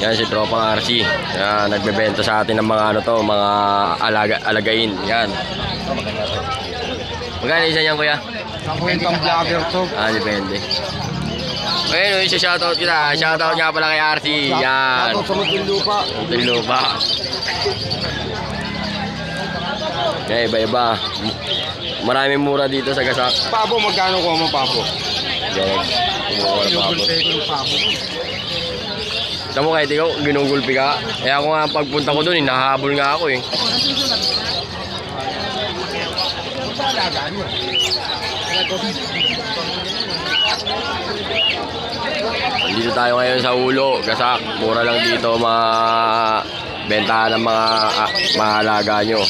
Yan si Tropang RC. Yan, nagbebenta sa atin ng mga ano to, mga alagain. Yan. Magkano isa yan, kuya? Ang kwentang vlogger to. Depende. Ayun, isa shoutout kita. Shoutout nga pala kay RC. Yan. Shoutout sa Muntinlupa. Muntinlupa. Yan, iba-iba. Maraming mura dito sa Gasak. Pabo, magkano ko mo pabo? Yan. Kumukuha ng pabo. Alam mo kahit ikaw, ginugulpi ka. Kaya ako nga pagpunta ko doon, hinahabol nga ako eh. Dito tayo ngayon sa Ulo, Gasak. Mura lang dito bentahan ng mga alaga nyo.